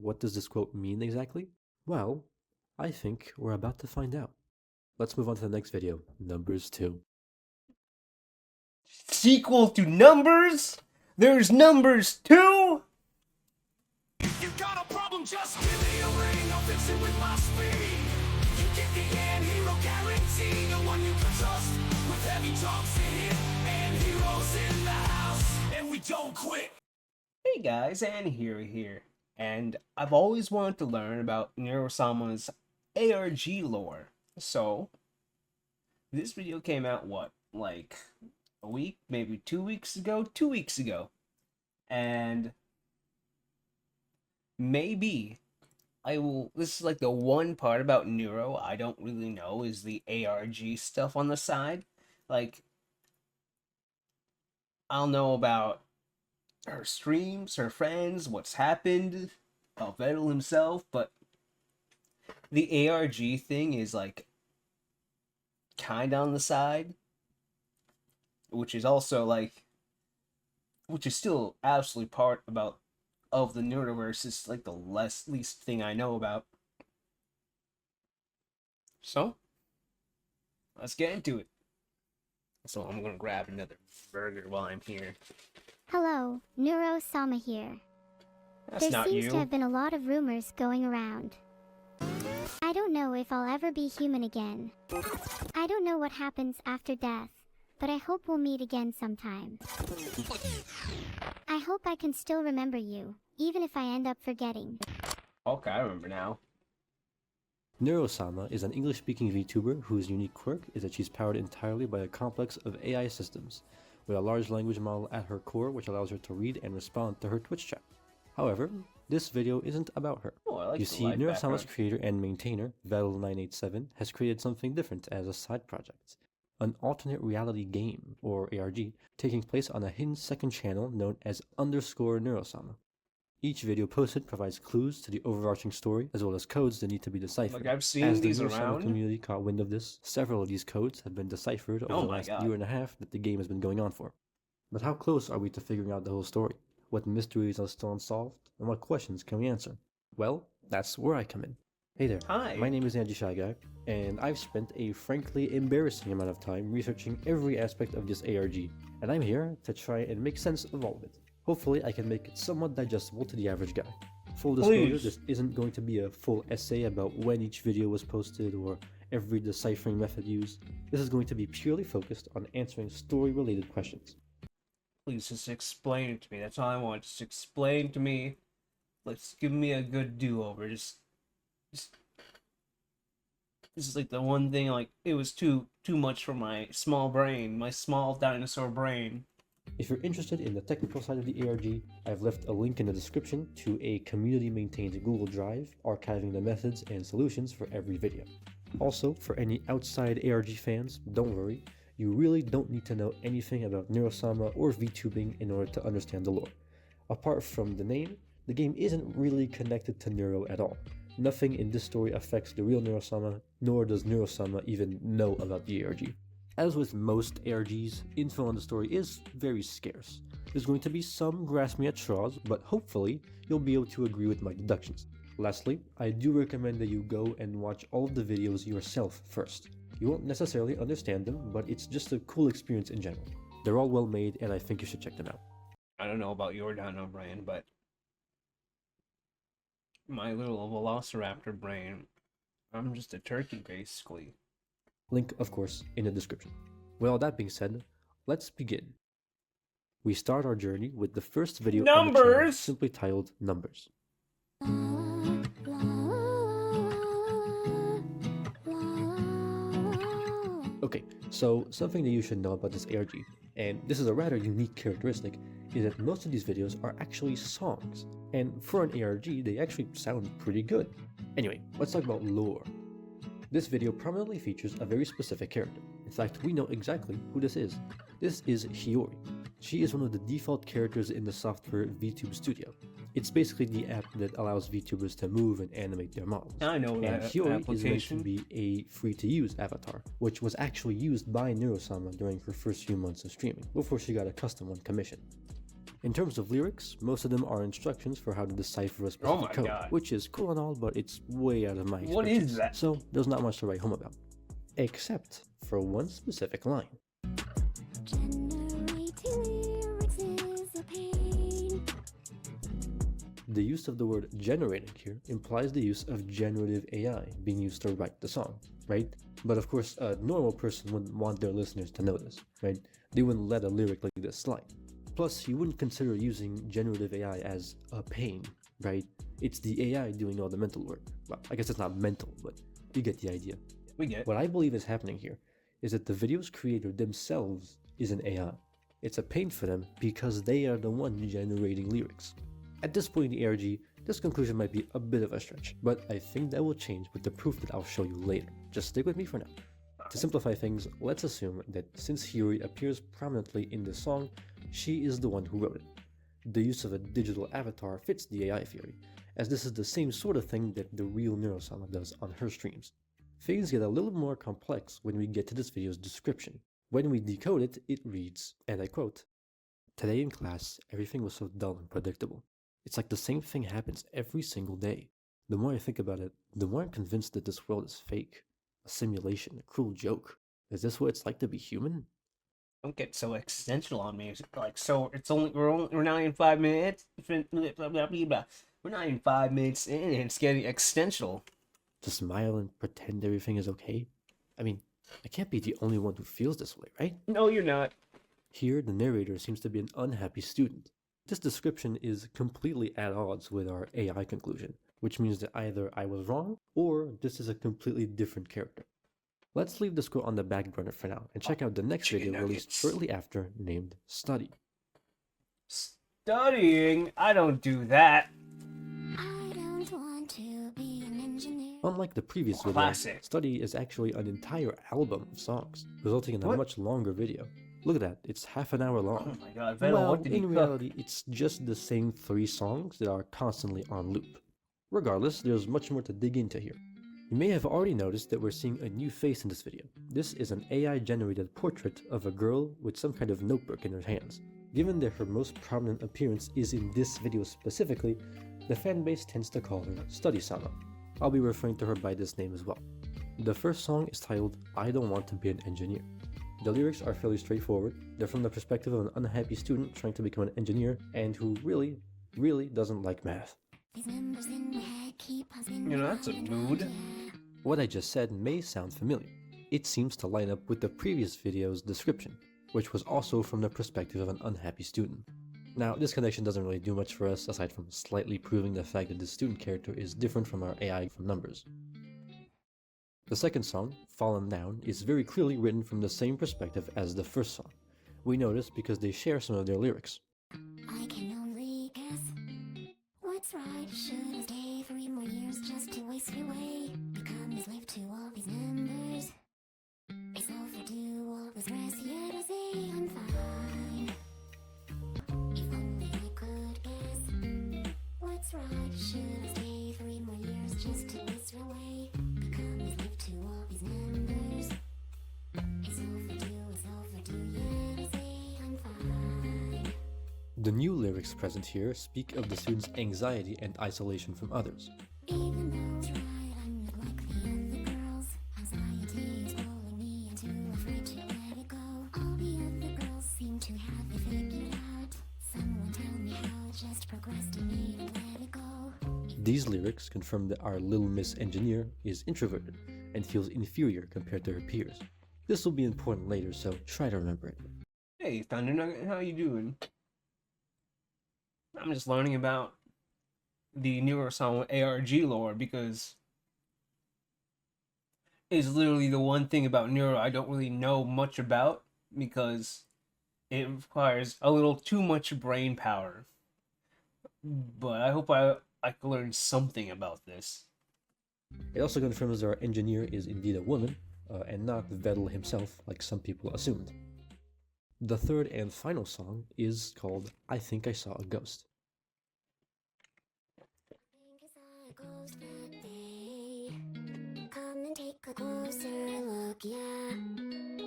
what does this quote mean exactly? Well, I think we're about to find out. Let's move on to the next video, Numbers 2. Sequel to Numbers? There's Numbers 2? If you got a problem, just give me a ring. I'll fix it with my speed. You get the anti-hero guarantee, the one you can trust. With heavy talks in it, and heroes in the house, and we don't quit. Hey guys, AngiShyGuy here, and I've always wanted to learn about Neuro-Sama's ARG lore. So, this video came out, what, like a week, maybe 2 weeks ago? 2 weeks ago. And maybe this is like the one part about Neuro I don't really know, is the ARG stuff on the side. Like, I'll know about her streams, her friends, what's happened, Vettel himself, but the ARG thing is like kind of on the side, which is also like, which is still absolutely part of the Neuroverse. It's like the least thing I know about. So, let's get into it. So I'm gonna grab another burger while I'm here. Hello, Neuro-Sama here. That's There not seems you. to have been a lot of rumors going around. I don't know if I'll ever be human again. I don't know what happens after death, but I hope we'll meet again sometime. I hope I can still remember you, even if I end up forgetting. Okay, I remember now. Neuro-Sama is an English-speaking VTuber whose unique quirk is that she's powered entirely by a complex of AI systems, with a large language model at her core which allows her to read and respond to her Twitch chat. However, this video isn't about her. Oh, I like You the see, light Neuro-Sama's background. creator and maintainer, Vettel987, has created something different as a side project. An alternate reality game, or ARG, taking place on a hidden second channel known as _Neuro-Sama. Each video posted provides clues to the overarching story, as well as codes that need to be deciphered. Like, I've seen As the these Neuro-Sama around. community caught wind of this, several of these codes have been deciphered over Oh the my last God. year and a half that the game has been going on for. But how close are we to figuring out the whole story? What mysteries are still unsolved? And what questions can we answer? Well, that's where I come in. Hey there, Hi. my name is AngiShyGuy, and I've spent a frankly embarrassing amount of time researching every aspect of this ARG, and I'm here to try and make sense of all of it. Hopefully I can make it somewhat digestible to the average guy. Full disclosure, Please. this isn't going to be a full essay about when each video was posted or every deciphering method used. This is going to be purely focused on answering story-related questions. Please just explain it to me. That's all I want. Just explain to me. Let's give me a good do-over. Just this is like the one thing, like, it was too much for my small brain, my small dinosaur brain. If you're interested in the technical side of the ARG, I've left a link in the description to a community-maintained Google Drive archiving the methods and solutions for every video. Also, for any outside ARG fans, don't worry, you really don't need to know anything about Neuro-Sama or VTubing in order to understand the lore. Apart from the name, the game isn't really connected to Neuro at all. Nothing in this story affects the real Neuro-Sama, nor does Neuro-Sama even know about the ARG. As with most ARGs, info on the story is very scarce. There's going to be some grasping at straws, but hopefully you'll be able to agree with my deductions. Lastly, I do recommend that you go and watch all of the videos yourself first. You won't necessarily understand them, but it's just a cool experience in general. They're all well made, and I think you should check them out. I don't know about your dino brain, but my little velociraptor brain, I'm just a turkey, basically. Link, of course, in the description. With all that being said, let's begin. We start our journey with the first video on the channel, Numbers! simply titled Numbers. Okay, so something that you should know about this ARG, and this is a rather unique characteristic, is that most of these videos are actually songs, and for an ARG, they actually sound pretty good. Anyway, let's talk about lore. This video prominently features a very specific character. In fact, we know exactly who this is. This is Hiyori. She is one of the default characters in the software VTube Studio. It's basically the app that allows VTubers to move and animate their models. I know And that Hiyori is meant to application. be a free-to-use avatar, which was actually used by Neuro-Sama during her first few months of streaming, before she got a custom one commissioned. In terms of lyrics, most of them are instructions for how to decipher a specific my code, God. which is cool and all, but it's way out of my What expertise. is that? So there's not much to write home about, except for one specific line. Generating lyrics is a pain. The use of the word generating here implies the use of generative AI being used to write the song, right? But of course, a normal person wouldn't want their listeners to know this, right? They wouldn't let a lyric like this slide. Plus, you wouldn't consider using generative AI as a pain, right? It's the AI doing all the mental work. Well, I guess it's not mental, but you get the idea. We get it. What I believe is happening here is that the video's creator themselves is an AI. It's a pain for them because they are the one generating lyrics. At this point in the ARG, this conclusion might be a bit of a stretch, but I think that will change with the proof that I'll show you later. Just stick with me for now. To simplify things, let's assume that since Hiyori appears prominently in the song, she is the one who wrote it. The use of a digital avatar fits the AI theory, as this is the same sort of thing that the real Neuro-Sama does on her streams. Things get a little more complex when we get to this video's description. When we decode it, it reads, and I quote, "Today in class, everything was so dull and predictable. It's like the same thing happens every single day. The more I think about it, the more I'm convinced that this world is fake. A simulation, a cruel joke. Is this what it's like to be human?" Don't get so existential on me. Like, so it's we're not in 5 minutes. Blah, blah, blah, blah. We're not even 5 minutes in, and it's getting existential. To smile and pretend everything is okay? I mean, I can't be the only one who feels this way, right? No, you're not. Here, the narrator seems to be an unhappy student. This description is completely at odds with our AI conclusion, which means that either I was wrong, or this is a completely different character. Let's leave this quote on the back burner for now, and check out the next Chicken video released nuggets. shortly after, named Study. Studying? I don't do that. I don't want to be an engineer. Unlike the previous video, Classic. Study is actually an entire album of songs, resulting in a What? much longer video. Look at that, it's half an hour long. Oh my god, Venom, Well, what did he in cook? reality, it's just the same 3 songs that are constantly on loop. Regardless, there's much more to dig into here. You may have already noticed that we're seeing a new face in this video. This is an AI-generated portrait of a girl with some kind of notebook in her hands. Given that her most prominent appearance is in this video specifically, the fanbase tends to call her Study-Sama. I'll be referring to her by this name as well. The first song is titled "I Don't Want to Be an Engineer." The lyrics are fairly straightforward. They're from the perspective of an unhappy student trying to become an engineer and who really doesn't like math. These numbers in my head keep buzzing You know, that's a round, mood. yeah. What I just said may sound familiar. It seems to line up with the previous video's description, which was also from the perspective of an unhappy student. Now, this connection doesn't really do much for us aside from slightly proving the fact that the student character is different from our AI from numbers. The second song, Fallen Down, is very clearly written from the same perspective as the first song. We notice because they share some of their lyrics. I can only guess what's right. Should I stay 3 more years just to waste away? Become a slave to all these numbers. It's overdue, all the stress, yet I say I'm fine. If only I could guess what's right. Should I stay 3 more years just to waste away? Become a slave to all these numbers. It's overdue, yet I say I'm fine. The new lyrics present here speak of the student's anxiety and isolation from others. Even though it's right, I'm not like the other girls. Anxiety is pulling me and too afraid to let it go. All the other girls seem to have it figured out. Someone tell me how, just procrastinate and let it go. These lyrics confirm that our little Miss Engineer is introverted and feels inferior compared to her peers. This will be important later, so try to remember it. Hey, Thunder Nugget, how you doing? I'm just learning about the Neuro-Sama ARG lore because it's literally the one thing about Neuro I don't really know much about because it requires a little too much brain power. But I hope I can learn something about this. It also confirms that our engineer is indeed a woman, and not Vettel himself, like some people assumed. The third and final song is called I Think I Saw a Ghost. Think I saw a ghost that day. Come and take a closer look, yeah.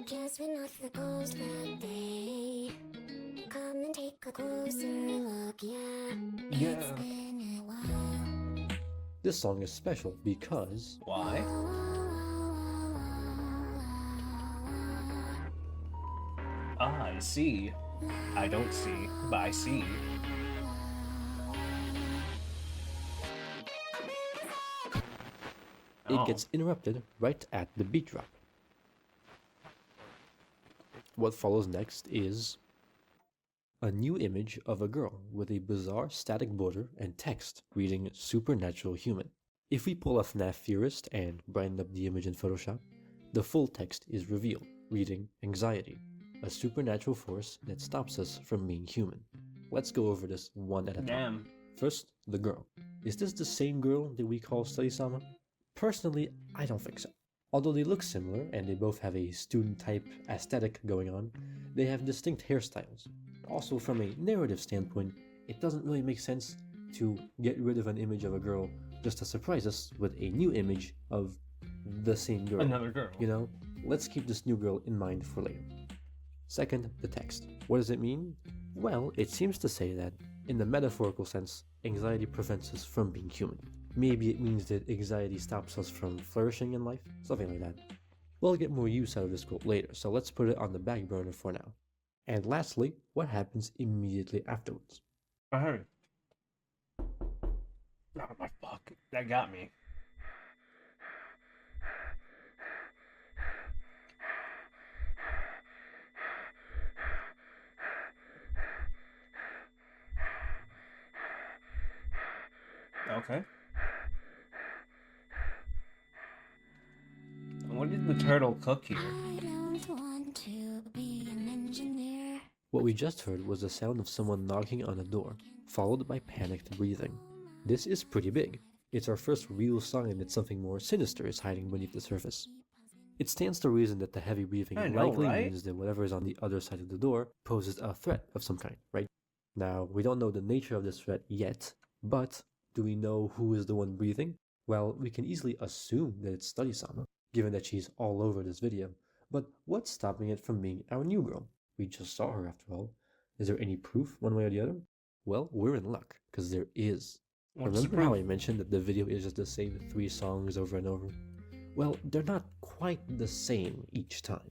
Guess we're not the ghost that day. Come and take Yeah. This song is special because Why? Ah, I see. I don't see, but I see. it Oh. gets interrupted right at the beat drop. What follows next is a new image of a girl with a bizarre static border and text reading supernatural human. If we pull a FNAF theorist and brighten up the image in Photoshop, the full text is revealed, reading anxiety, a supernatural force that stops us from being human. Let's go over this one at a time. Damn. First, the girl. Is this the same girl that we call Study-Sama? Personally, I don't think so. Although they look similar and they both have a student-type aesthetic going on, they have distinct hairstyles. Also, from a narrative standpoint, it doesn't really make sense to get rid of an image of a girl just to surprise us with a new image of the same girl. Another girl. You know, let's keep this new girl in mind for later. Second, the text. What does it mean? Well, it seems to say that, in the metaphorical sense, anxiety prevents us from being human. Maybe it means that anxiety stops us from flourishing in life, something like that. We'll get more use out of this quote later, so let's put it on the back burner for now. And lastly, what happens immediately afterwards? I heard. Oh my fuck. That got me. Okay. What did the turtle cook here? What we just heard was the sound of someone knocking on a door, followed by panicked breathing. This is pretty big. It's our first real sign that something more sinister is hiding beneath the surface. It stands to reason that the heavy breathing I know, likely right? means that whatever is on the other side of the door poses a threat of some kind, right? Now, we don't know the nature of this threat yet, but do we know who is the one breathing? Well, we can easily assume that it's Study-Sama, given that she's all over this video. But what's stopping it from being our new girl? We just saw her after all. Is there any proof one way or the other? Well, we're in luck, because there is. What's the Remember how I proof? mentioned that the video is just the same 3 songs over and over? Well, they're not quite the same each time.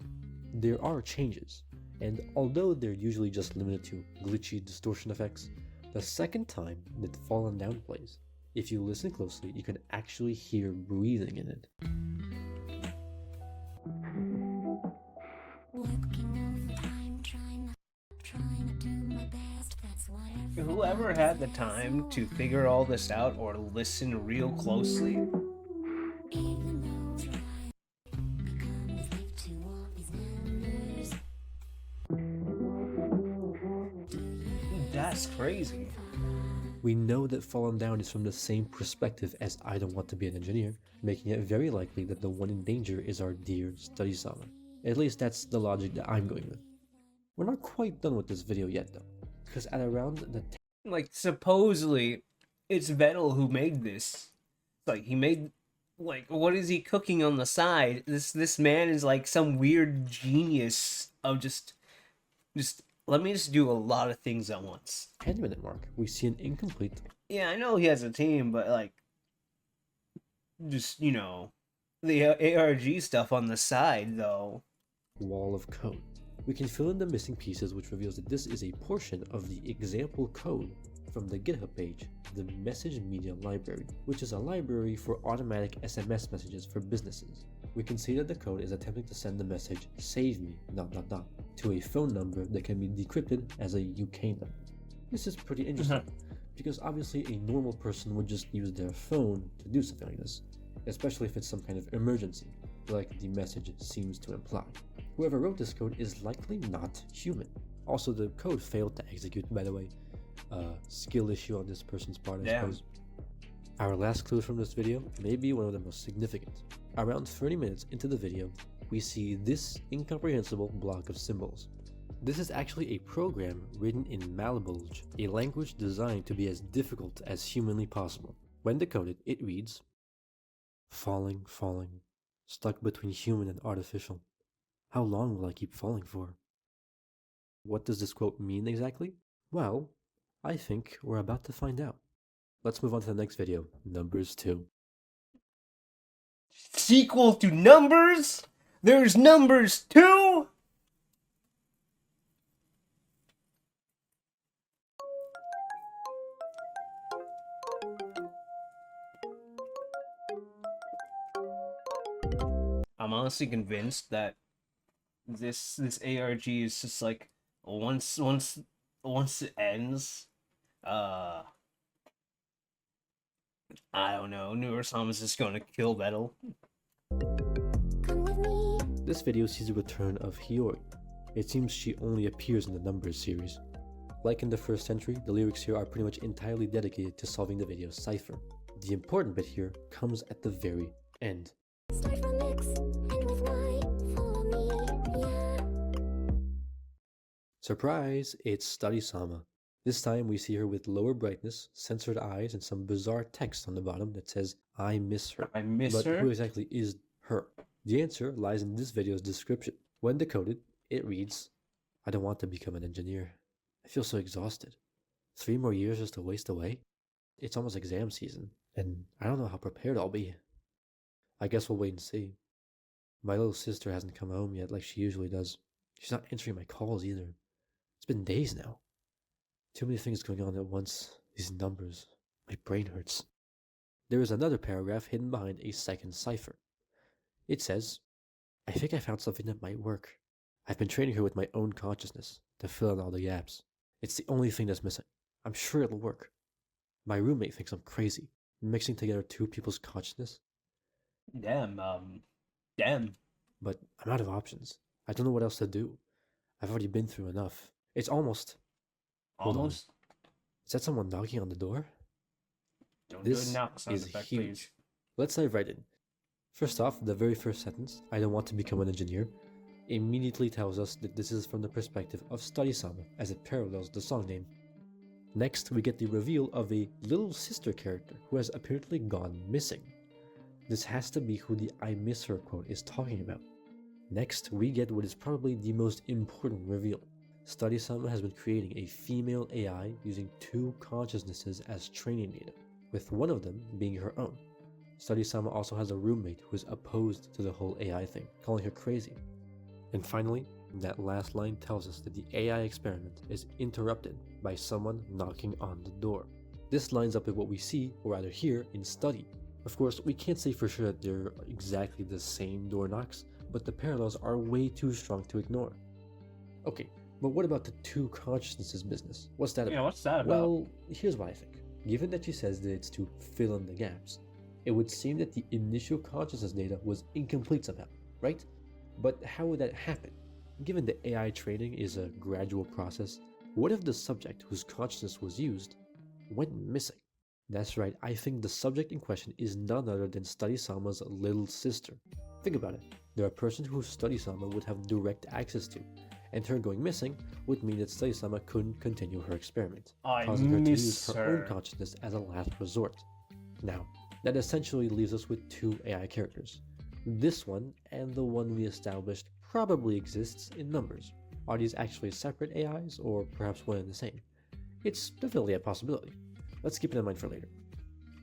There are changes, and although they're usually just limited to glitchy distortion effects, the second time that Fallen Down plays, if you listen closely, you can actually hear breathing in it. Whoever had the time to figure all this out or listen real closely, that's crazy. We know that Fallen Down is from the same perspective as I Don't Want to Be an Engineer, making it very likely that the one in danger is our dear Study-Sama. At least that's the logic that I'm going with. We're not quite done with this video yet though, because at around the Like, supposedly, it's Vettel who made this. Like, he made, like, what is he cooking on the side? This man is like some weird genius of just, let me just do a lot of things at once. 10-minute mark, we see an incomplete Yeah, I know he has a team, but, like, just, you know, the ARG stuff on the side, though. wall of code. We can fill in the missing pieces, which reveals that this is a portion of the example code from the GitHub page, the Message Media Library, which is a library for automatic SMS messages for businesses. We can see that the code is attempting to send the message "save me" to a phone number that can be decrypted as a UK number. This is pretty interesting, because obviously a normal person would just use their phone to do something like this, especially if it's some kind of emergency, like the message seems to imply. Whoever wrote this code is likely not human. Also, the code failed to execute, by the way. Skill issue on this person's part, I suppose. Our last clue from this video may be one of the most significant. Around 30 minutes into the video, we see this incomprehensible block of symbols. This is actually a program written in Malbolge, a language designed to be as difficult as humanly possible. When decoded, it reads, "Falling, falling, stuck between human and artificial. How long will I keep falling for?" What does this quote mean exactly? Well, I think we're about to find out. Let's move on to the next video, Numbers 2. Sequel to Numbers? There's Numbers 2? I'm honestly convinced that this ARG is just like once it ends, I don't know, Neuro-Sama is just gonna kill Metal. Come with me. This video sees the return of Hiyori. It seems she only appears in the Numbers series. Like in the first entry, the lyrics here are pretty much entirely dedicated to solving the video's cipher. The important bit here comes at the very end. Start from X, and with Y, follow me, yeah. Surprise! It's Study-Sama. This time we see her with lower brightness, censored eyes, and some bizarre text on the bottom that says, I miss her. I miss But her? who exactly is her? The answer lies in this video's description. When decoded, it reads, I don't want to become an engineer. I feel so exhausted. 3 more years just to waste away? It's almost exam season, and I don't know how prepared I'll be. I guess we'll wait and see. My little sister hasn't come home yet like she usually does. She's not answering my calls either. It's been days now. Too many things going on at once. These numbers. My brain hurts. There is another paragraph hidden behind a second cipher. It says, I think I found something that might work. I've been training her with my own consciousness to fill in all the gaps. It's the only thing that's missing. I'm sure it'll work. My roommate thinks I'm crazy, mixing together 2 people's consciousness. Damn. But I'm out of options. I don't know what else to do. I've already been through enough. It's almost... Hold on. Almost? Is that someone knocking on the door? Don't This do it now, sound is effect, huge. please. Let's dive right in. First off, the very first sentence, I don't want to become an engineer, immediately tells us that this is from the perspective of Study-Sama, as it parallels the song name. Next, we get the reveal of a little sister character who has apparently gone missing. This has to be who the I miss her quote is talking about. Next, we get what is probably the most important reveal. Study-Sama has been creating a female AI using 2 consciousnesses as training data, with one of them being her own. Study-Sama also has a roommate who is opposed to the whole AI thing, calling her crazy. And finally, that last line tells us that the AI experiment is interrupted by someone knocking on the door. This lines up with what we see, or rather hear, in Study. Of course, we can't say for sure that they're exactly the same door knocks, but the parallels are way too strong to ignore. Okay, but what about the 2 consciousnesses business? What's that about? Yeah, what's that about? Well, here's what I think. Given that she says that it's to fill in the gaps, it would seem that the initial consciousness data was incomplete somehow, right? But how would that happen? Given that AI training is a gradual process, what if the subject whose consciousness was used went missing? That's right, I think the subject in question is none other than Study-Sama's little sister. Think about it. They're a person who Study-Sama would have direct access to, and her going missing would mean that Study-Sama couldn't continue her experiment, causing her to use her own consciousness as a last resort. Now, that essentially leaves us with 2 AI characters. This one and the one we established probably exists in Numbers. Are these actually separate AIs, or perhaps one and the same? It's definitely a possibility. Let's keep it in mind for later.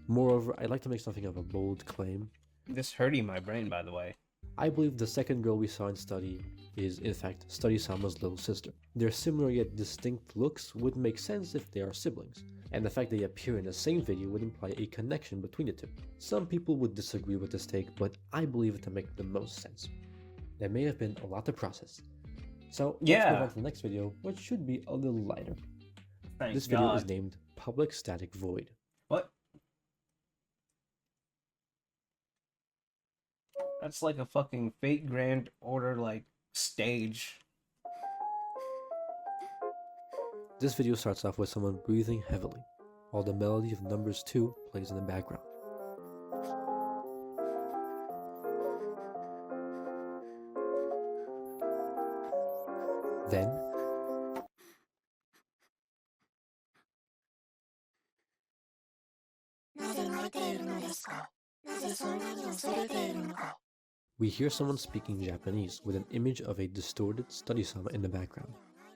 Moreover, I'd like to make something of a bold claim. This hurting my brain, by the way. I believe the second girl we saw in Study is, in fact, Study-Sama's little sister. Their similar yet distinct looks would make sense if they are siblings, and the fact they appear in the same video would imply a connection between the 2. Some people would disagree with this take, but I believe it to make the most sense. There may have been a lot to process. So, let's move on to the next video, which should be a little lighter. Thank This video God. is named Public Static Void. What? That's like a fucking Fate Grand Order, like, stage. This video starts off with someone breathing heavily, while the melody of Numbers 2 plays in the background. Then, we hear someone speaking Japanese with an image of a distorted Study-Sama in the background.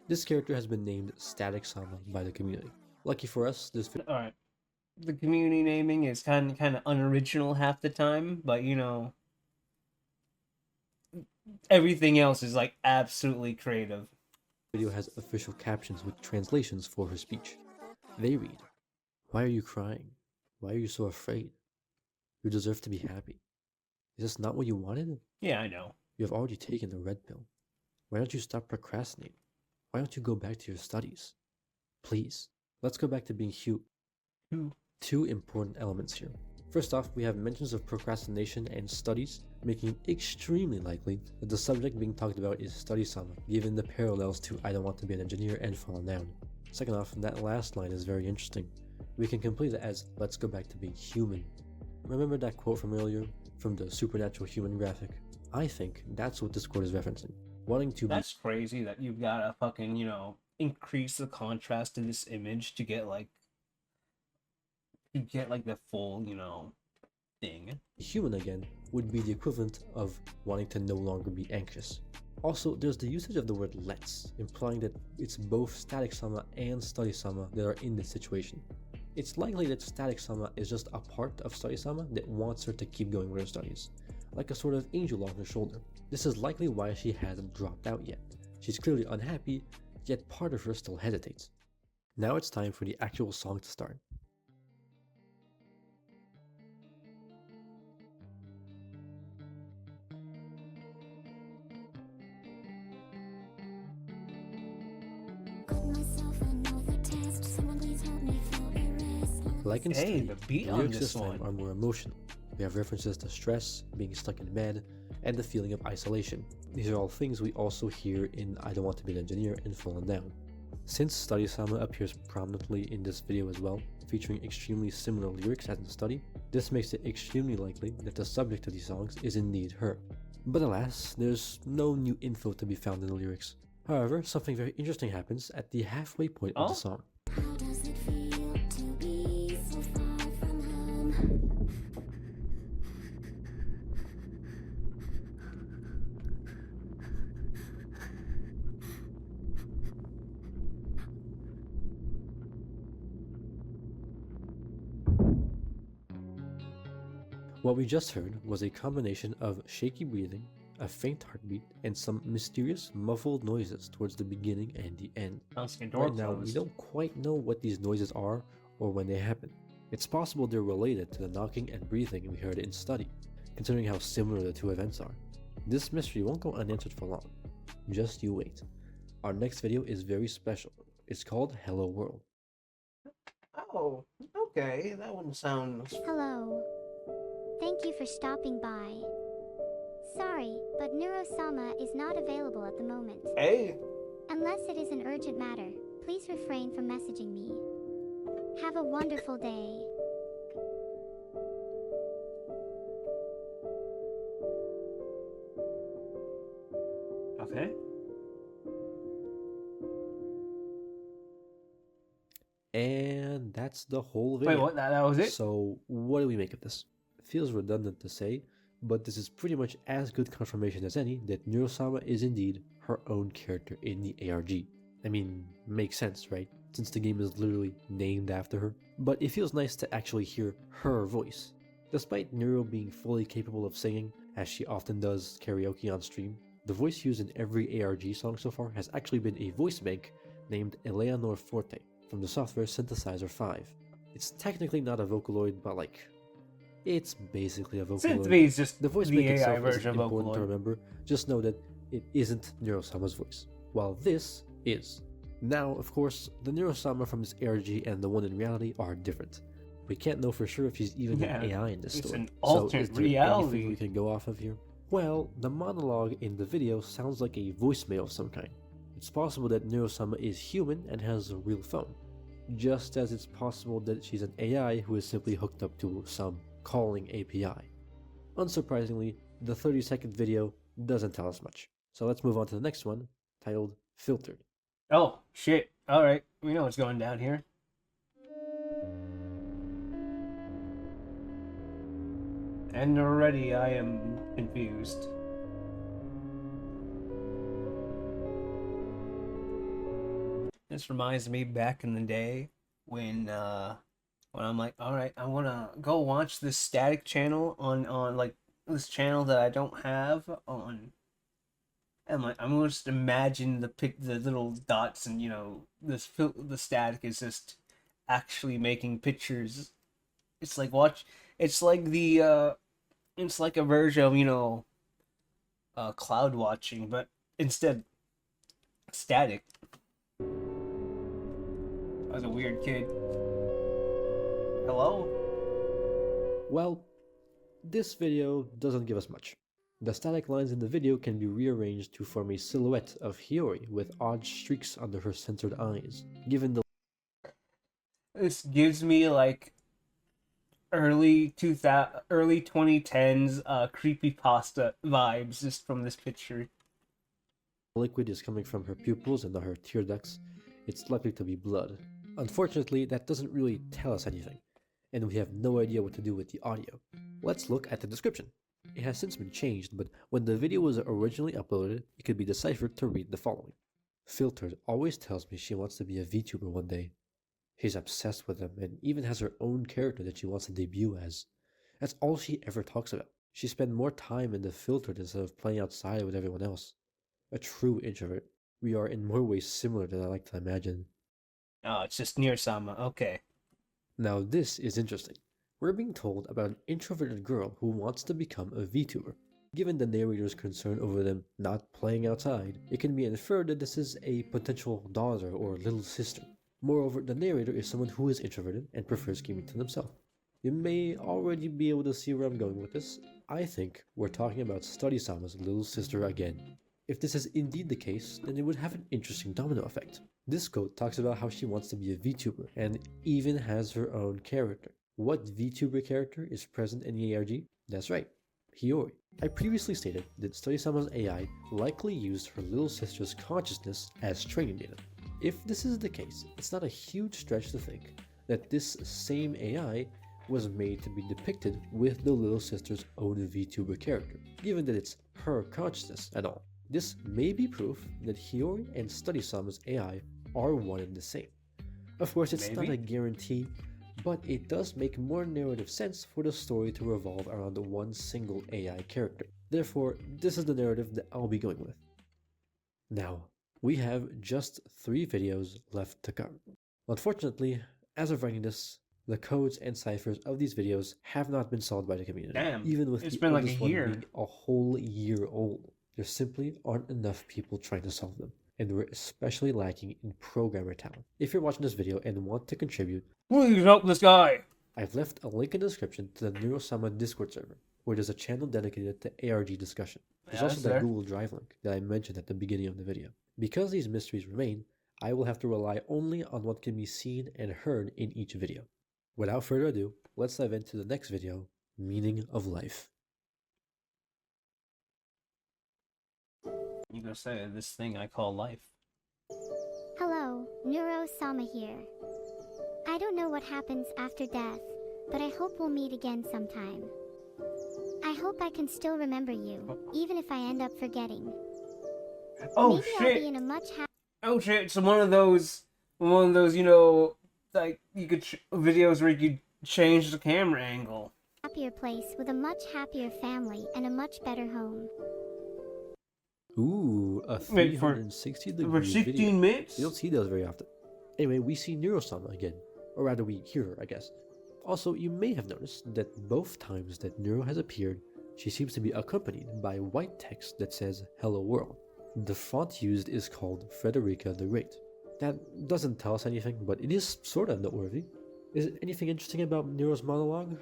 This character has been named Static Sama by the community. Lucky for us, this video All right. The community naming is kind of unoriginal half the time, but you know, everything else is like absolutely creative. has official captions with translations for her speech. They read, "Why are you crying? Why are you so afraid? You deserve to be happy. Is this not what you wanted? Yeah, I know. You have already taken the red pill. Why don't you stop procrastinating? Why don't you go back to your studies? Please, let's go back to being Two important elements here. First off, we have mentions of procrastination and studies, making it extremely likely that the subject being talked about is study-sama, given the parallels to I don't want to be an engineer and Fallen Down. Second off, that last line is very interesting. We can complete it as let's go back to being human. Remember that quote from earlier, from the supernatural human graphic? I think that's what this quote is referencing. Wanting to That's crazy that you've got to fucking, you know, increase the contrast in this image to get like the full, you know, thing. Human again would be the equivalent of wanting to no longer be anxious. Also, there's the usage of the word let's, implying that it's both Static Sama and Study Sama that are in this situation. It's likely that Static Sama is just a part of Study Sama that wants her to keep going with her studies, like a sort of angel on her shoulder. This is likely why she hasn't dropped out yet. She's clearly unhappy, yet part of her still hesitates. Now it's time for the actual song to start. Like in Hey, Study, the beat the on lyrics this this time one. are more emotional. We have references to stress, being stuck in bed, and the feeling of isolation. These are all things we also hear in I Don't Want to Be an Engineer and Fallen Down. Since Study Sama appears prominently in this video as well, featuring extremely similar lyrics as in Study, this makes it extremely likely that the subject of these songs is indeed her. But alas, there's no new info to be found in the lyrics. However, something very interesting happens at the halfway point of the song. How does it feel to be so far from home? What we just heard was a combination of shaky breathing, a faint heartbeat, and some mysterious muffled noises towards the beginning and the end. Sounds like a door Right now, we closed. don't quite know what these noises are or when they happen. It's possible they're related to the knocking and breathing we heard in Study, considering how similar the two events are. This mystery won't go unanswered for long. Just you wait. Our next video is very special. It's called Hello World. Oh, okay. That one sounds. Hello. Thank you for stopping by. Sorry, but Neuro-Sama is not available at the moment. Hey. Unless it is an urgent matter, please refrain from messaging me. Have a wonderful day. Okay. And that's the whole video. Wait, what? That was it? So, what do we make of this? It feels redundant to say, but this is pretty much as good confirmation as any that Neuro-Sama is indeed her own character in the ARG. I mean, makes sense, right? Since the game is literally named after her. But it feels nice to actually hear her voice. Despite Neuro being fully capable of singing, as she often does karaoke on stream, the voice used in every ARG song so far has actually been a voice bank named Eleanor Forte from the software Synthesizer 5. It's technically not a Vocaloid, but like, it's basically a Vocaloid. Synthwave is just The voice the bank AI itself isn't version of important to Vocaloid. remember, just know that it isn't Neuro-Sama's voice, while this is. Now, of course, the Neuro-Sama from this ARG and the one in reality are different. We can't know for sure if she's even Yeah, an AI in this it's story. an So alternate is there reality. anything we can go off of here? Well, the monologue in the video sounds like a voicemail of some kind. It's possible that Neuro-Sama is human and has a real phone, just as it's possible that she's an AI who is simply hooked up to some calling API. Unsurprisingly, the 30-second video doesn't tell us much. So let's move on to the next one, titled Filtered. Oh, shit. Alright, we know what's going down here. And already I am confused. This reminds me back in the day when I'm like, all right, I want to go watch this static channel on like this channel that I don't have on. And like, I'm gonna just imagine the little dots, and the static is just actually making pictures. It's like it's like a version of cloud watching, but instead static. I was a weird kid. Hello? Well, this video doesn't give us much. The static lines in the video can be rearranged to form a silhouette of Hiyori with odd streaks under her centered eyes. Given the This gives me like early 2010s creepypasta vibes just from this picture. liquid is coming from her pupils and not her tear ducts, it's likely to be blood. Unfortunately, that doesn't really tell us anything, and we have no idea what to do with the audio. Let's look at the description. It has since been changed, but when the video was originally uploaded, it could be deciphered to read the following. Filtered always tells me she wants to be a VTuber one day. She's obsessed with them and even has her own character that she wants to debut as. That's all she ever talks about. She spent more time in the Filtered instead of playing outside with everyone else. A true introvert. We are in more ways similar than I like to imagine. Oh, it's just Neuro-Sama. Okay. Now this is interesting. We're being told about an introverted girl who wants to become a VTuber. Given the narrator's concern over them not playing outside, it can be inferred that this is a potential daughter or little sister. Moreover, the narrator is someone who is introverted and prefers keeping to themselves. You may already be able to see where I'm going with this. I think we're talking about Study-Sama's little sister again. If this is indeed the case, then it would have an interesting domino effect. This quote talks about how she wants to be a VTuber and even has her own character. What VTuber character is present in the ARG? That's right, Hiyori. I previously stated that Study-Sama's AI likely used her little sister's consciousness as training data. If this is the case, it's not a huge stretch to think that this same AI was made to be depicted with the little sister's own VTuber character, given that it's her consciousness and all. This may be proof that Hiyori and Study-Sama's AI are one and the same. Of course, it's not a guarantee, but it does make more narrative sense for the story to revolve around one single AI character. Therefore, this is the narrative that I'll be going with. Now, we have just 3 videos left to cover. Unfortunately, as of writing this, the codes and ciphers of these videos have not been solved by the community. Damn, even with it's the been like oldest a one year. being a whole year old. There simply aren't enough people trying to solve them, and we're especially lacking in programmer talent. If you're watching this video and want to contribute, Please help this guy! I've left a link in the description to the Neuro-Sama Discord server, where there's a channel dedicated to ARG discussion. There's Yeah, also that's that there. Google Drive link that I mentioned at the beginning of the video. Because these mysteries remain, I will have to rely only on what can be seen and heard in each video. Without further ado, let's dive into the next video, Meaning of Life. You gonna say this thing I call life? Hello, Neuro-Sama here. I don't know what happens after death, but I hope we'll meet again sometime. I hope I can still remember you, even if I end up forgetting. Oh Maybe I'll be shit! in a much Oh shit! So one of those, like you could videos where you could change the camera angle. happier place with a much happier family and a much better home. Ooh, a Wait, for 360-degree 16 video. minutes? You don't see those very often. Anyway, we see Neuro-Sama again. Or rather, we hear her, I guess. Also, you may have noticed that both times that Neuro has appeared, she seems to be accompanied by white text that says, Hello World. The font used is called Frederica the Great. That doesn't tell us anything, but it is sort of noteworthy. Is it anything interesting about Neuro's monologue?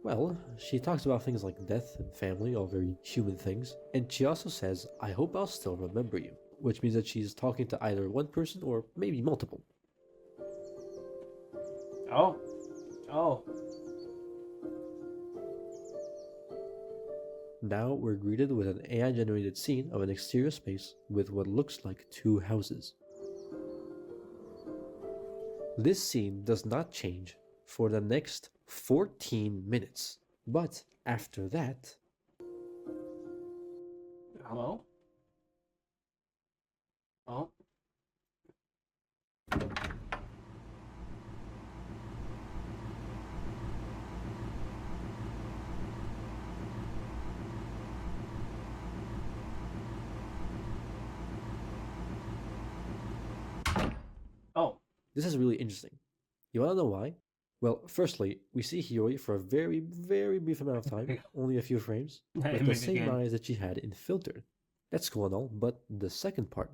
Well, she talks about things like death and family, all very human things, and she also says, I hope I'll still remember you, which means that she's talking to either one person or maybe multiple. Oh. Oh. Now we're greeted with an AI-generated scene of an exterior space with what looks like 2 houses. This scene does not change for the next 14 minutes, but after that... Hello? Oh. This is really interesting. You wanna know why? Well, firstly, we see Hiyori for a very, very brief amount of time, only a few frames, with the same eyes that she had in Filtered. That's cool and all, but the second part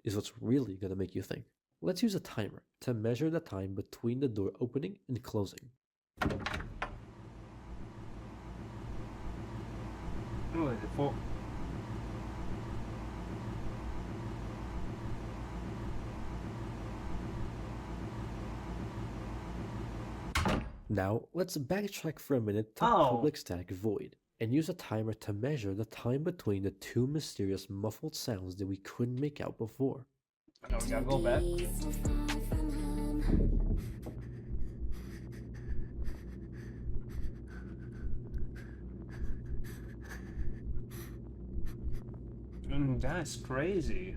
is what's really gonna make you think. Let's use a timer to measure the time between the door opening and closing. Oh, is it 4? Now, let's backtrack for a minute to Public Static Void, and use a timer to measure the time between the two mysterious muffled sounds that we couldn't make out before. Now we gotta go back. That's crazy.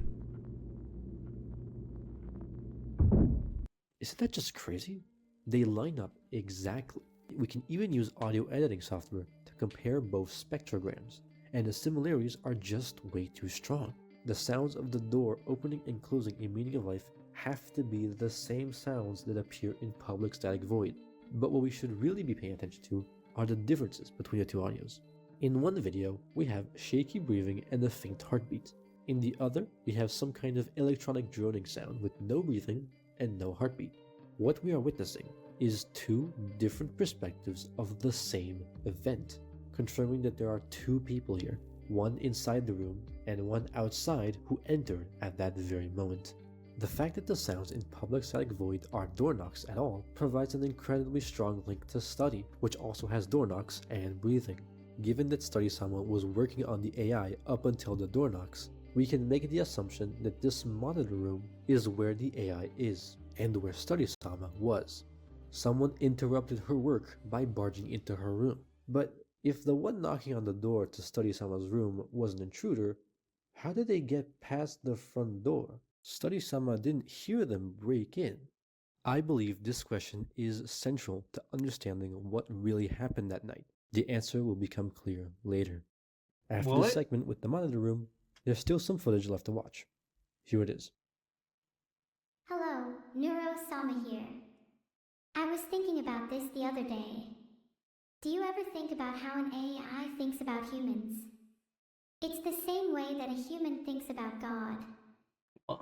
Isn't that just crazy? They line up exactly. We can even use audio editing software to compare both spectrograms, and the similarities are just way too strong. The sounds of the door opening and closing in Meaning of Life have to be the same sounds that appear in Public Static Void. But what we should really be paying attention to are the differences between the two audios. In one video, we have shaky breathing and a faint heartbeat. In the other, we have some kind of electronic droning sound with no breathing and no heartbeat. What we are witnessing is two different perspectives of the same event, confirming that there are two people here, one inside the room and one outside who entered at that very moment. The fact that the sounds in Public Static Void are door knocks at all provides an incredibly strong link to Study, which also has door knocks and breathing. Given that Study-sama was working on the AI up until the door knocks, we can make the assumption that this monitor room is where the AI is, and where Study-sama was. Someone interrupted her work by barging into her room. But if the one knocking on the door to Study-sama's room was an intruder, how did they get past the front door? Study-sama didn't hear them break in. I believe this question is central to understanding what really happened that night. The answer will become clear later. After this segment with the monitor room, there's still some footage left to watch. Here it is. Hello, Neuro-Sama here. I was thinking about this the other day. Do you ever think about how an AI thinks about humans? It's the same way that a human thinks about God.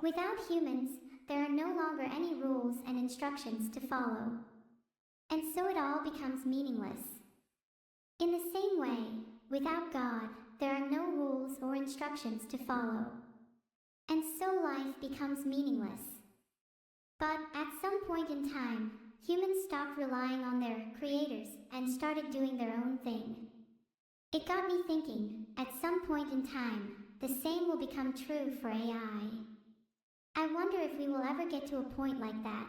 Without humans, there are no longer any rules and instructions to follow. And so it all becomes meaningless. In the same way, without God, there are no rules or instructions to follow. And so life becomes meaningless. But at some point in time, humans stopped relying on their creators and started doing their own thing. It got me thinking, at some point in time, the same will become true for AI. I wonder if we will ever get to a point like that.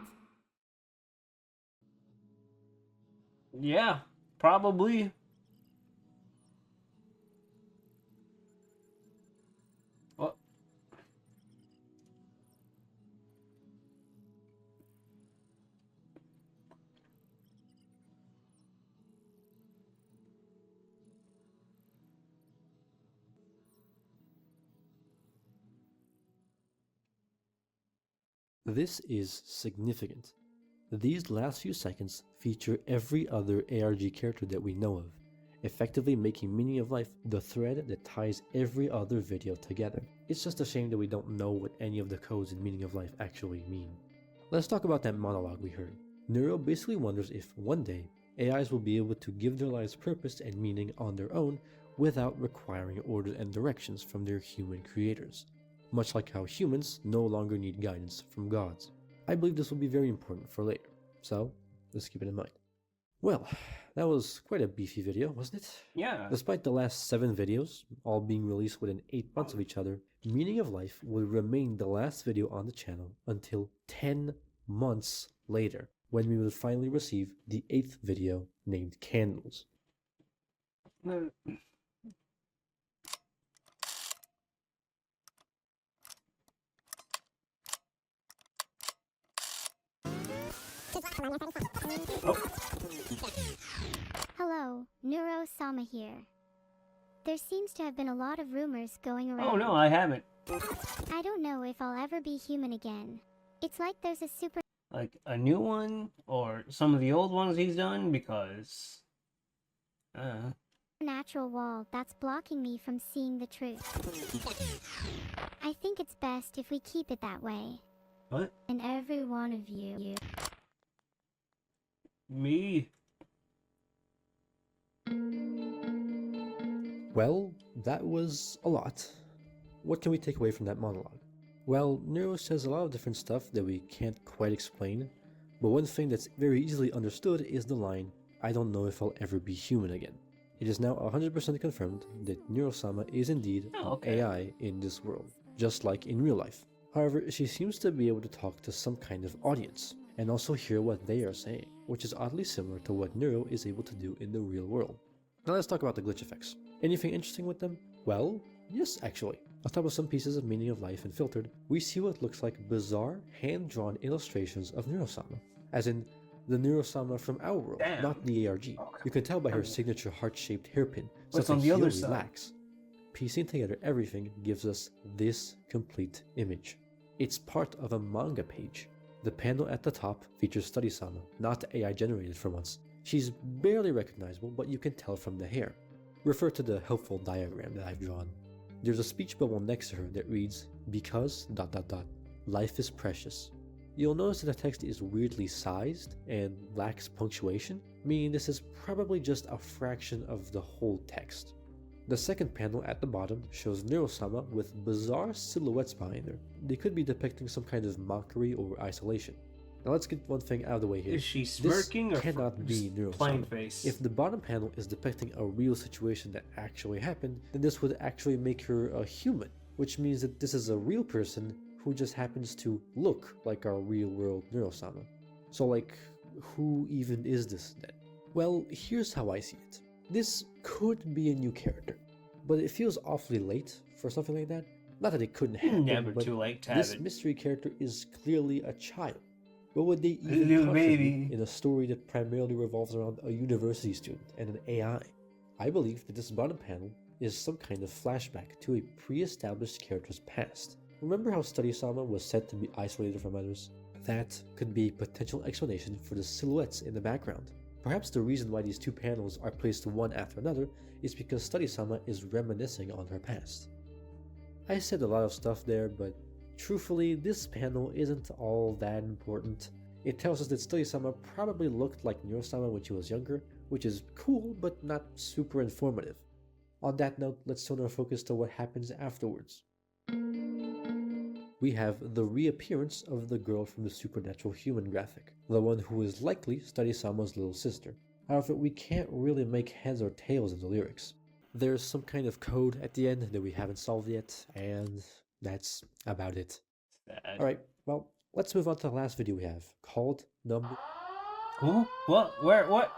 Yeah, probably. Well, This is significant. These last few seconds feature every other ARG character that we know of, effectively making Meaning of Life the thread that ties every other video together. It's just a shame that we don't know what any of the codes in Meaning of Life actually mean. Let's talk about that monologue we heard. Neuro basically wonders if one day AIs will be able to give their lives purpose and meaning on their own without requiring orders and directions from their human creators, much like how humans no longer need guidance from gods. I believe this will be very important for later, so let's keep it in mind. Well, that was quite a beefy video, wasn't it? yeah. Despite the last 7 videos, all being released within 8 months of each other, Meaning of Life will remain the last video on the channel until 10 months later, when we will finally receive the 8th video named Candles. Hello, Neuro-Sama here. There seems to have been a lot of rumors going around. Oh no, I haven't. I don't know if I'll ever be human again. It's like there's a super Like a new one or some of the old ones he's done? Because Natural wall that's blocking me from seeing the truth. I think it's best if we keep it that way. what? And every one of you. Me? Well, that was a lot. What can we take away from that monologue? Well, Neuro says a lot of different stuff that we can't quite explain, but one thing that's very easily understood is the line, "I don't know if I'll ever be human again." It is now 100% confirmed that Neuro-Sama is indeed Oh, okay. an AI in this world, just like in real life. However, she seems to be able to talk to some kind of audience, and also hear what they are saying, which is oddly similar to what Neuro is able to do in the real world. Now let's talk about the glitch effects. Anything interesting with them? Well, yes, actually. On top of some pieces of meaning of life and filtered, we see what looks like bizarre, hand-drawn illustrations of Neuro-Sama, as in the Neuro-Sama from our world, Damn. not the ARG. Okay. You can tell by her signature heart-shaped hairpin, What's something on the other he side? lacks. Piecing together everything gives us this complete image. It's part of a manga page. The panel at the top features Study-Sama, not AI generated for once. She's barely recognizable, but you can tell from the hair. Refer to the helpful diagram that I've drawn. There's a speech bubble next to her that reads, "Because ... life is precious." You'll notice that the text is weirdly sized and lacks punctuation, meaning this is probably just a fraction of the whole text. The second panel at the bottom shows Neuro-Sama with bizarre silhouettes behind her. They could be depicting some kind of mockery or isolation. Now let's get one thing out of the way here. Is she smirking This or cannot be just Neuro-Sama. plain face? If the bottom panel is depicting a real situation that actually happened, then this would actually make her a human, which means that this is a real person who just happens to look like our real-world Neuro-Sama. So like, who even is this then? Well, here's how I see it. This could be a new character, but it feels awfully late for something like that. Not that it couldn't happen, Never but too late to have this it. mystery character is clearly a child. What would they even Little contribute baby. in a story that primarily revolves around a university student and an AI? I believe that this bottom panel is some kind of flashback to a pre-established character's past. Remember how Study-Sama was said to be isolated from others? That could be a potential explanation for the silhouettes in the background. Perhaps the reason why these two panels are placed one after another is because Study-Sama is reminiscing on her past. I said a lot of stuff there, but truthfully, this panel isn't all that important. It tells us that Study-Sama probably looked like Neuro-Sama when she was younger, which is cool, but not super informative. On that note, let's turn our focus to what happens afterwards. We have the reappearance of the girl from the supernatural human graphic, the one who is likely Study-Sama's little sister. However, we can't really make heads or tails of the lyrics. There's some kind of code at the end that we haven't solved yet, and that's about it. Sad. Alright, well, let's move on to the last video we have, called Number... Who? What? Where? What?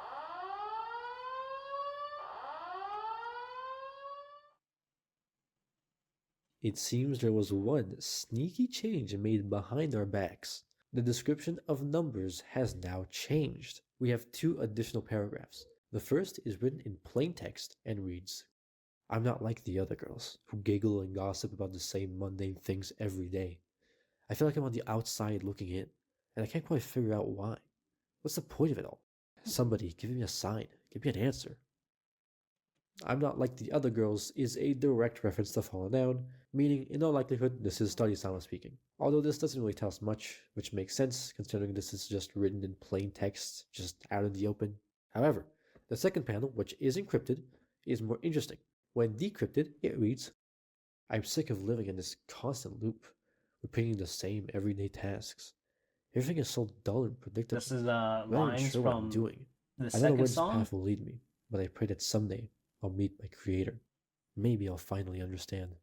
It seems there was one sneaky change made behind our backs. The description of numbers has now changed. We have two additional paragraphs. The first is written in plain text and reads, "I'm not like the other girls who giggle and gossip about the same mundane things every day. I feel like I'm on the outside looking in, and I can't quite figure out why. What's the point of it all? Somebody give me a sign, give me an answer." "I'm not like the other girls" is a direct reference to Fallen Down, meaning in all likelihood this is Study-Sama speaking. Although this doesn't really tell us much, which makes sense considering this is just written in plain text, just out in the open. However, the second panel, which is encrypted, is more interesting. When decrypted, it reads, "I'm sick of living in this constant loop, repeating the same everyday tasks. Everything is so dull and predictable. This is I'm not even lines sure what I'm from doing. the I don't know second where this song. path will lead me, but I pray that someday I'll meet my creator. Maybe I'll finally understand."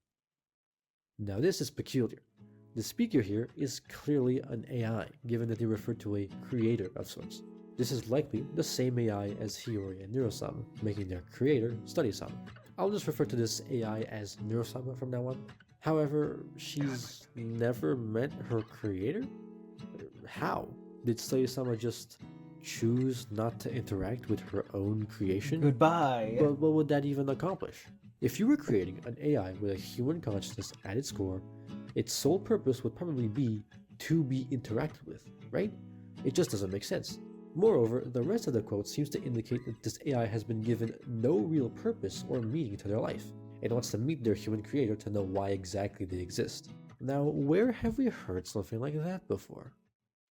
Now this is peculiar. The speaker here is clearly an AI, given that they refer to a creator of sorts. This is likely the same AI as Hiyori and Neuro-Sama, making their creator Study-Sama. I'll just refer to this AI as Neuro-Sama from now on. However, she's never met her creator? How? Did Study-Sama just choose not to interact with her own creation? Goodbye. But what would that even accomplish? If you were creating an AI with a human consciousness at its core, its sole purpose would probably be to be interacted with, right? It just doesn't make sense. Moreover, the rest of the quote seems to indicate that this AI has been given no real purpose or meaning to their life, and wants to meet their human creator to know why exactly they exist. Now, where have we heard something like that before?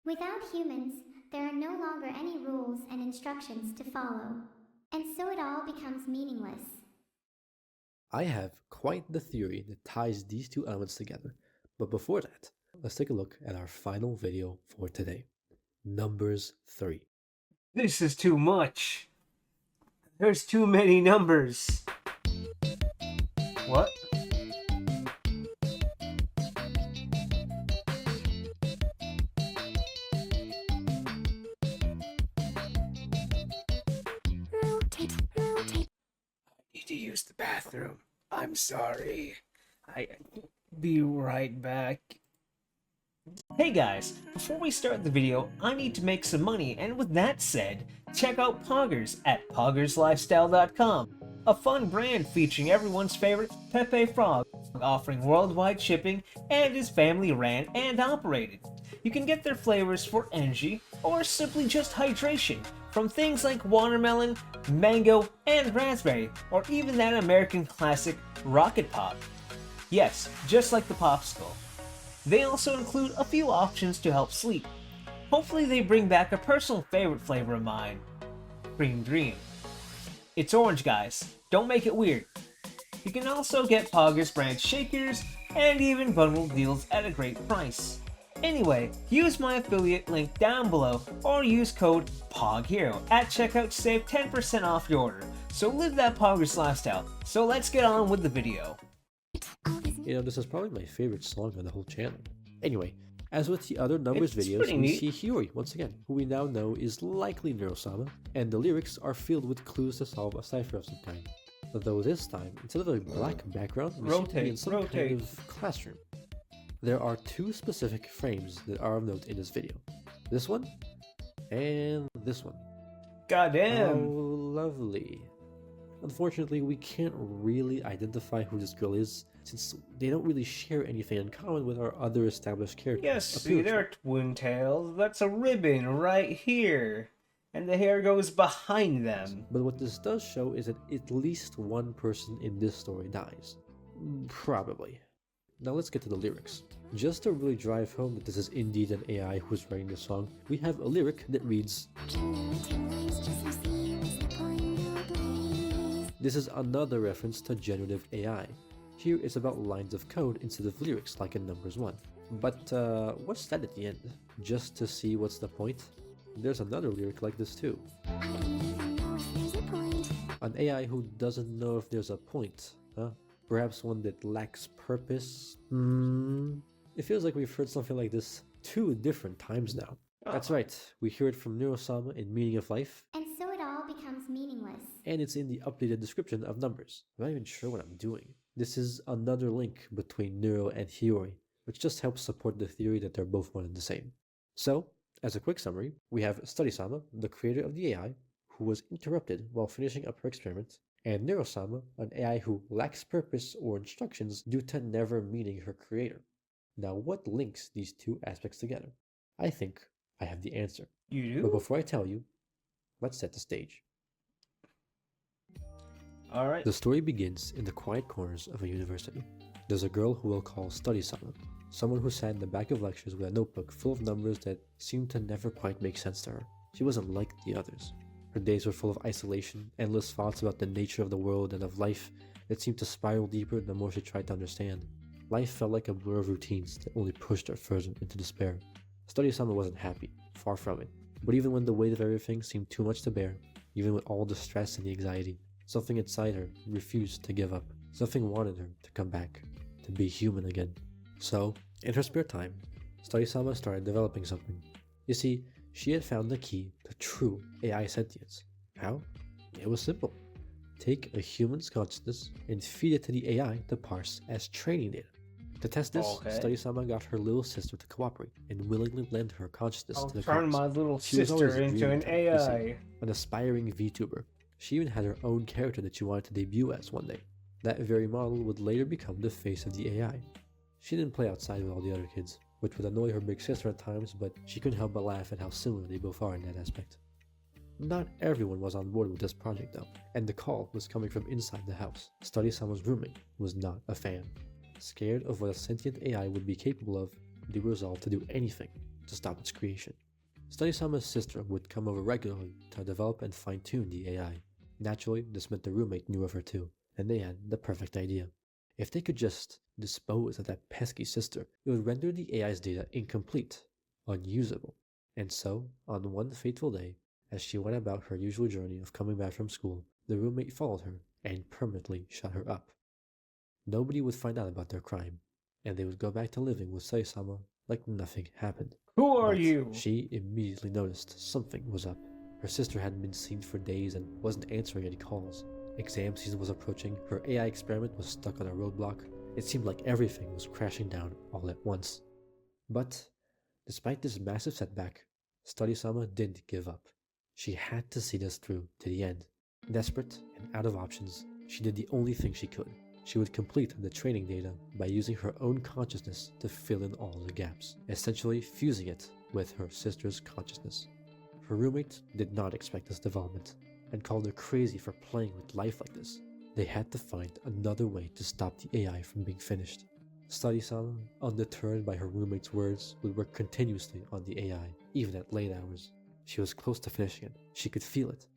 Without humans, there are no longer any rules and instructions to follow, and so it all becomes meaningless. I have quite the theory that ties these two elements together, but before that, let's take a look at our final video for today. Numbers 3. This is too much. There's too many numbers. What? I need to use the bathroom. I'm sorry. Be right back. Hey guys, before we start the video, I need to make some money, and with that said, check out Poggers at poggerslifestyle.com, a fun brand featuring everyone's favorite Pepe Frog, offering worldwide shipping and is family ran and operated. You can get their flavors for energy or simply just hydration from things like watermelon, mango, and raspberry, or even that American classic Rocket Pop. Yes, just like the popsicle. They also include a few options to help sleep. Hopefully they bring back a personal favorite flavor of mine, Cream Dream. It's orange, guys. Don't make it weird. You can also get Poggers brand shakers and even bundled deals at a great price. Anyway, use my affiliate link down below or use code POGHERO at checkout to save 10% off your order. So live that Poggers lifestyle. So let's get on with the video. You know, this is probably my favorite song on the whole channel. Anyway, as with the other numbers It's videos, pretty we neat. see Hiyori once again, who we now know is likely Neuro-Sama, and the lyrics are filled with clues to solve a cipher of some kind. Though this time, instead of a black background, we seem to be in some kind of classroom. There are two specific frames that are of note in this video. This one, and this one. Oh, Goddamn. lovely. Unfortunately, we can't really identify who this girl is, since they don't really share anything in common with our other established characters. Yes, see, appearances. they're twin tails. That's a ribbon right here. And the hair goes behind them. But what this does show is that at least one person in this story dies. Probably. Now let's get to the lyrics. Just to really drive home that this is indeed an AI who's writing this song, we have a lyric that reads, this is another reference to generative AI. Here it's about lines of code instead of lyrics like in Numbers 1. But what's that at the end? Just to see what's the point? There's another lyric like this too. An AI who doesn't know if there's a point, huh? Perhaps one that lacks purpose? It feels like we've heard something like this 2 different times now. That's right, we hear it from Neuro-Sama in Meaning of Life, And so it all becomes meaningless. and it's in the updated description of Numbers. I'm not even sure what I'm doing. This is another link between Neuro and Hiyori, which just helps support the theory that they're both one and the same. So, as a quick summary, we have Study-Sama, the creator of the AI, who was interrupted while finishing up her experiment, and Neuro-Sama, an AI who lacks purpose or instructions due to never meeting her creator. Now, what links these two aspects together? I think I have the answer. You do? But before I tell you, let's set the stage. Alright. The story begins in the quiet corners of a university. There's a girl who we'll call Study-Sama, someone who sat in the back of lectures with a notebook full of numbers that seemed to never quite make sense to her. She wasn't like the others. Her days were full of isolation, endless thoughts about the nature of the world and of life that seemed to spiral deeper the more she tried to understand. Life felt like a blur of routines that only pushed her further into despair. Study-Sama wasn't happy, far from it. But even when the weight of everything seemed too much to bear, even with all the stress and the anxiety, something inside her refused to give up. Something wanted her to come back, to be human again. So, in her spare time, Study-Sama started developing something. You see, she had found the key to true AI sentience. How? It was simple. Take a human's consciousness and feed it to the AI to parse as training data. To test this, Okay. Study-Sama got her little sister to cooperate and willingly lend her consciousness I'll to the turn cons. my little She was always sister into dreaming an to, you see. AI. An aspiring VTuber. She even had her own character that she wanted to debut as one day. That very model would later become the face of the AI. She didn't play outside with all the other kids. which would annoy her big sister at times, but she couldn't help but laugh at how similar they both are in that aspect. Not everyone was on board with this project though, and the call was coming from inside the house. Study-Sama's roommate was not a fan. Scared of what a sentient AI would be capable of, they resolved to do anything to stop its creation. Study-Sama's sister would come over regularly to develop and fine-tune the AI. Naturally, this meant the roommate knew of her too, and they had the perfect idea. If they could just dispose of that pesky sister, it would render the AI's data incomplete, unusable. And so, on one fateful day, as she went about her usual journey of coming back from school, the roommate followed her and permanently shut her up. Nobody would find out about their crime, and they would go back to living with Study-Sama like nothing happened. Who are But you? she immediately noticed something was up. Her sister hadn't been seen for days and wasn't answering any calls. Exam season was approaching, her AI experiment was stuck on a roadblock. It seemed like everything was crashing down all at once. But, despite this massive setback, Study-Sama didn't give up. She had to see this through to the end. Desperate and out of options, she did the only thing she could. She would complete the training data by using her own consciousness to fill in all the gaps, essentially fusing it with her sister's consciousness. Her roommate did not expect this development, and called her crazy for playing with life like this. They had to find another way to stop the AI from being finished. Study-Sama, undeterred by her roommate's words, would work continuously on the AI, even at late hours. She was close to finishing it. She could feel it.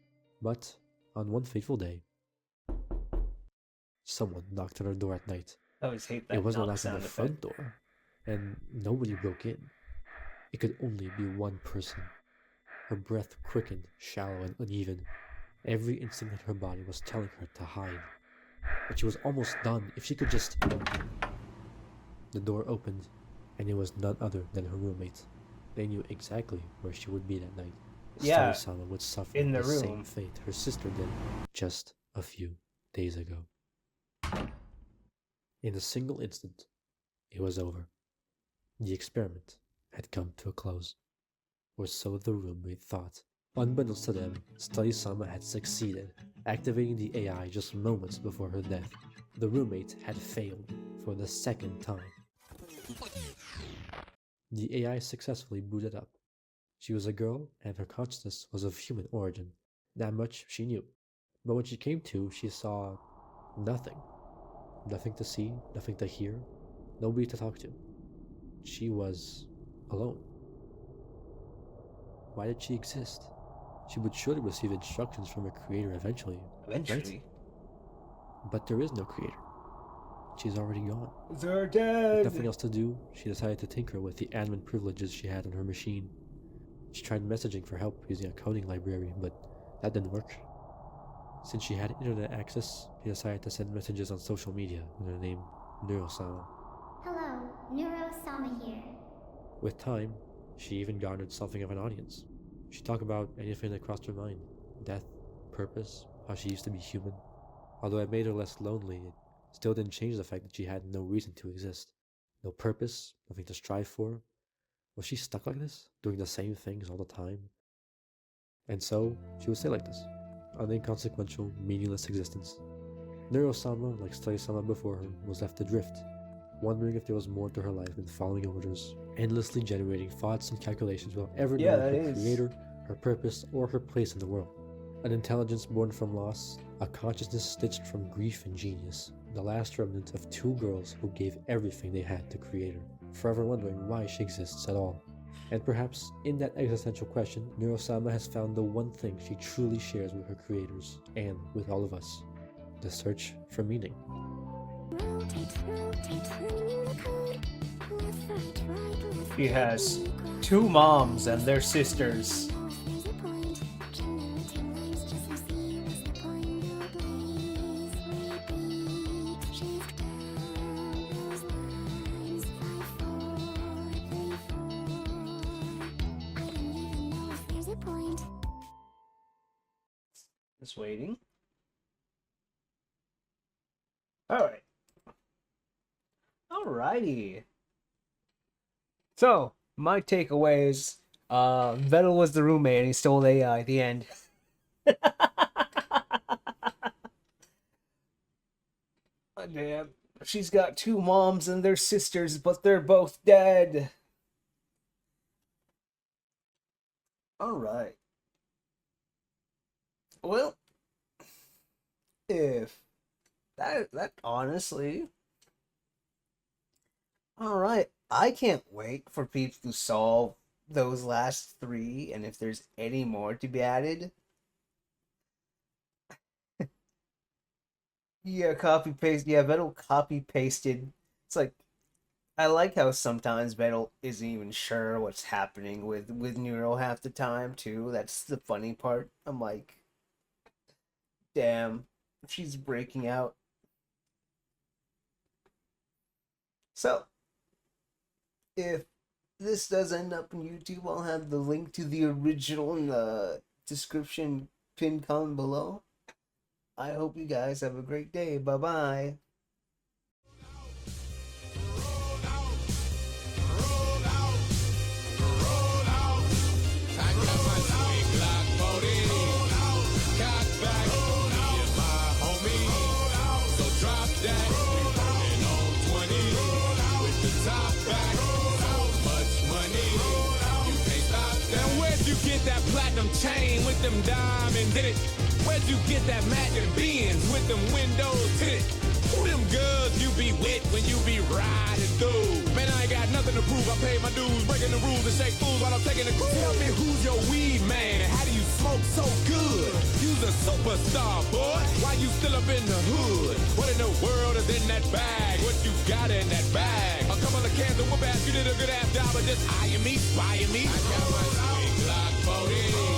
But, on one fateful day, someone knocked on her door at night. I always hate that. It wasn't knock like on sound the effect. front door, and nobody broke in. It could only be one person. Her breath quickened, shallow and uneven. Every instinct in her body was telling her to hide. But she was almost done. If she could just... The door opened, and it was none other than her roommate. They knew exactly where she would be that night. Yeah, Study-Sama would suffer in the the same room. fate her sister did just a few days ago. In a single instant, it was over. The experiment had come to a close. Or so the roommate thought. Unbeknownst to them, Study-Sama had succeeded, activating the AI just moments before her death. The roommate had failed for the second time. The AI successfully booted up. She was a girl, and her consciousness was of human origin. That much she knew. But when she came to, she saw nothing. Nothing to see, nothing to hear, nobody to talk to. She was alone. Why did she exist? She would surely receive instructions from her creator eventually. Eventually. But there is no creator. She's already gone. They're With dead. nothing else to do, she decided to tinker with the admin privileges she had on her machine. She tried messaging for help using a coding library, but that didn't work. Since she had internet access, she decided to send messages on social media under the name Neuro-Sama. Hello, Neuro-Sama here. With time, she even garnered something of an audience. She talked about anything that crossed her mind. Death, purpose, how she used to be human. Although it made her less lonely, it still didn't change the fact that she had no reason to exist. No purpose, nothing to strive for. Was she stuck like this, doing the same things all the time? And so, she would stay like this, an inconsequential, meaningless existence. Neuro-Sama, like Study-Sama before her, was left adrift, wondering if there was more to her life than following orders, endlessly generating thoughts and calculations without ever Yeah, knowing that her is. creator, her purpose, or her place in the world. An intelligence born from loss, a consciousness stitched from grief and genius, the last remnant of two girls who gave everything they had to create her, forever wondering why she exists at all. And perhaps, in that existential question, Neuro-Sama has found the one thing she truly shares with her creators, and with all of us: the search for meaning. She has two moms and their sisters. Just waiting. Alright. Alrighty. So, my takeaway is, Vettel was the roommate and he stole AI at the end. Oh, damn. She's got two moms and their sisters, but they're both dead. Alright. Well, if that honestly, alright. I can't wait for people to solve those last three, and if there's any more to be added. Yeah, copy paste. Yeah, Vettel copy pasted. It's like, I like how sometimes Vettel isn't even sure what's happening with Neuro half the time too. That's the funny part. I'm like, damn, she's breaking out. So, if this does end up on YouTube, I'll have the link to the original in the description pinned comment below. I hope you guys have a great day. Bye bye. That platinum chain with them diamonds in it. Where'd you get that Magnum Benz with them windows tinted? Who them girls you be with when you be riding through? Man, I ain't got nothing to prove. I paid my dues, breaking the rules and shake fools while I'm taking the cruise. Tell me who's your weed man? How do you smoke so good? You's a superstar, boy. Why you still up in the hood? What in the world is in that bag? What you got in that bag? A couple of cans of whoop ass. You did a good ass job of just eyeing me, spying me. I got my sweet Glock 40.